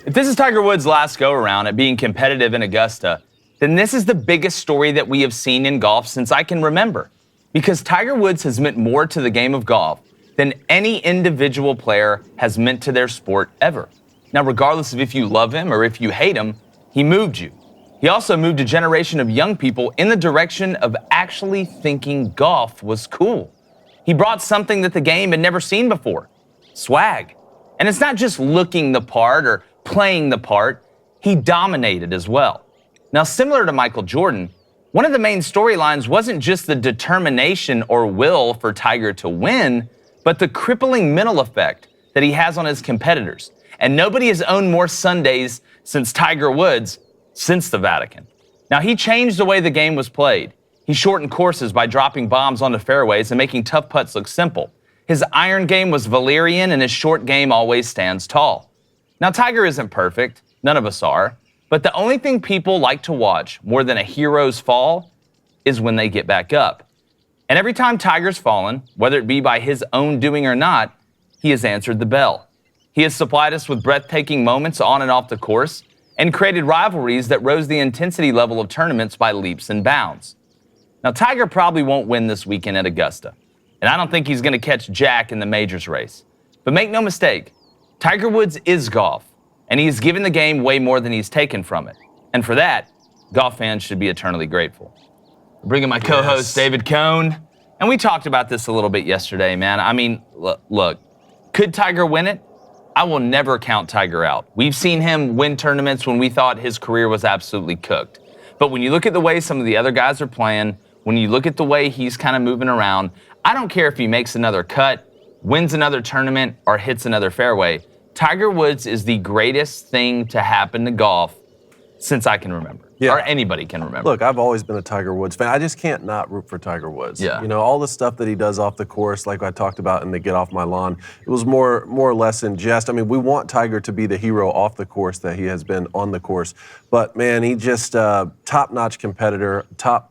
If this is Tiger Woods' last go-around at being competitive in Augusta, then this is the biggest story that we have seen in golf since I can remember. Because Tiger Woods has meant more to the game of golf than any individual player has meant to their sport ever. Now, regardless of if you love him or if you hate him, he moved you. He also moved a generation of young people in the direction of actually thinking golf was cool. He brought something that the game had never seen before, swag. And it's not just looking the part or playing the part, he dominated as well. Now, similar to Michael Jordan, one of the main storylines wasn't just the determination or will for Tiger to win, but the crippling mental effect that he has on his competitors. And nobody has owned more Sundays since Tiger Woods, since the Vatican. Now, he changed the way the game was played. He shortened courses by dropping bombs onto fairways and making tough putts look simple. His iron game was Valerian, and his short game always stands tall. Now, Tiger isn't perfect. None of us are. But the only thing people like to watch more than a hero's fall is when they get back up. And every time Tiger's fallen, whether it be by his own doing or not, he has answered the bell. He has supplied us with breathtaking moments on and off the course and created rivalries that rose the intensity level of tournaments by leaps and bounds. Now, Tiger probably won't win this weekend at Augusta, and I don't think he's going to catch Jack in the majors race. But make no mistake, Tiger Woods is golf, and he's given the game way more than he's taken from it. And for that, golf fans should be eternally grateful. Bringing my co-host, David Cohn, and we talked about this a little bit yesterday, man. I mean, look, could Tiger win it? I will never count Tiger out. We've seen him win tournaments when we thought his career was absolutely cooked. But when you look at the way some of the other guys are playing, when you look at the way he's kind of moving around, I don't care if he makes another cut, wins another tournament, or hits another fairway. Tiger Woods is the greatest thing to happen to golf since I can remember, or anybody can remember. Look, I've always been a Tiger Woods fan. I just can't not root for Tiger Woods. Yeah. You know, all the stuff that he does off the course, like I talked about in the Get Off My Lawn, it was more or less in jest. I mean, we want Tiger to be the hero off the course that he has been on the course. But, man, he just top-notch competitor, top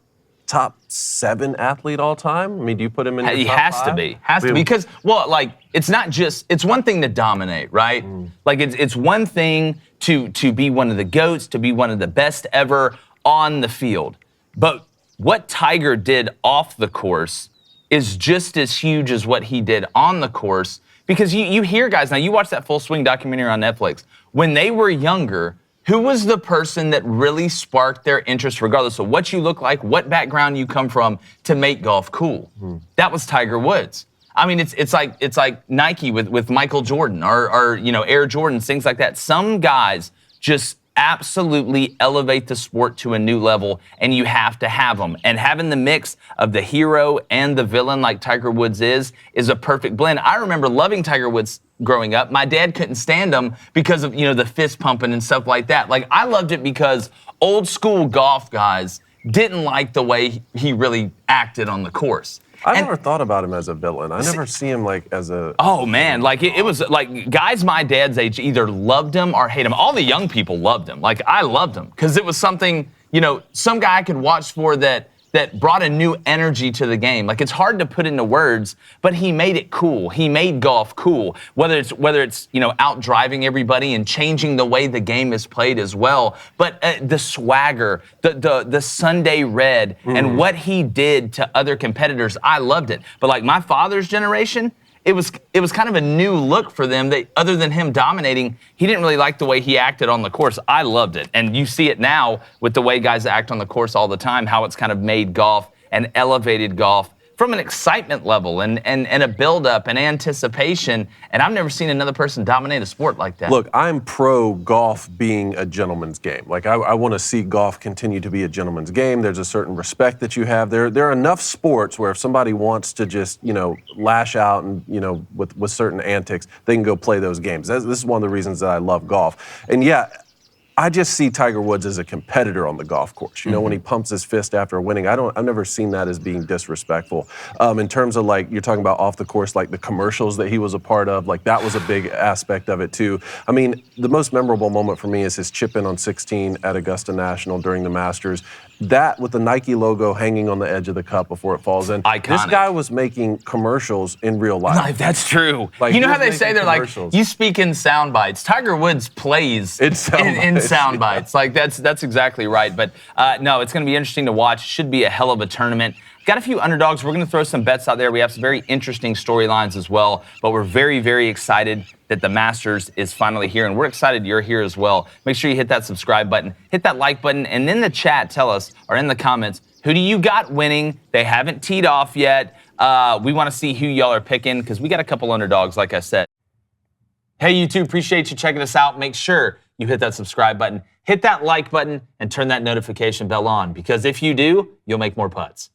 7 athlete all time? I mean, do you put him in your top 5? He has to be. Has to be. Because, well, like, it's not just, it's one thing to dominate, right? Like, it's one thing to be one of the GOATs, to be one of the best ever on the field. But what Tiger did off the course is just as huge as what he did on the course. Because you hear guys, now you watch that Full Swing documentary on Netflix, when they were younger, who was the person that really sparked their interest, regardless of what you look like, what background you come from, to make golf cool? That was Tiger Woods. I mean, it's like Nike with Michael Jordan or you know, Air Jordans, things like that. Some guys just absolutely elevate the sport to a new level, and you have to have them. And having the mix of the hero and the villain like Tiger Woods is a perfect blend. I remember loving Tiger Woods growing up. My dad couldn't stand him because of, you know, the fist pumping and stuff like that. Like, I loved it because old school golf guys didn't like the way he really acted on the course. I never thought about him as a villain. I never see him like as a... Oh, man. Like, it was like guys my dad's age either loved him or hate him. All the young people loved him. Like, I loved him because it was something, you know, some guy I could watch for that brought a new energy to the game. Like, it's hard to put into words, but he made it cool. He made golf cool. Whether it's you know, out driving everybody and changing the way the game is played as well. But the swagger, the Sunday red, and what he did to other competitors, I loved it. But like my father's generation, it was kind of a new look for them. That other than him dominating, he didn't really like the way he acted on the course. I loved it. And you see it now with the way guys act on the course all the time, how it's kind of made golf and elevated golf from an excitement level and a build-up and anticipation. And I've never seen another person dominate a sport like that. Look, I'm pro golf being a gentleman's game. Like, I want to see golf continue to be a gentleman's game. There's a certain respect that you have. There are enough sports where if somebody wants to just, you know, lash out and, you know, with certain antics, they can go play those games. This is one of the reasons that I love golf. And yeah, I just see Tiger Woods as a competitor on the golf course. You know, when he pumps his fist after winning, I've never seen that as being disrespectful. In terms of, like, you're talking about off the course, like the commercials that he was a part of, like that was a big aspect of it too. I mean, the most memorable moment for me is his chip in on 16 at Augusta National during the Masters. that with the Nike logo hanging on the edge of the cup before it falls in. Iconic. This guy was making commercials in real life. That's true. Like, you know he how was they say making they're like, commercials. you speak in sound bites. Tiger Woods plays In sound in bites, sound yeah. bites. Like that's exactly right. But no, it's going to be interesting to watch. Should be a hell of a tournament. Got a few underdogs. We're going to throw some bets out there. We have some very interesting storylines as well. But we're very, very excited that the Masters is finally here. And we're excited you're here as well. Make sure you hit that subscribe button, hit that like button, and in the chat, tell us, or in the comments, who do you got winning? They haven't teed off yet. We want to see who y'all are picking because we got a couple underdogs, like I said. Hey, YouTube, appreciate you checking us out. Make sure you hit that subscribe button, hit that like button, and turn that notification bell on because if you do, you'll make more putts.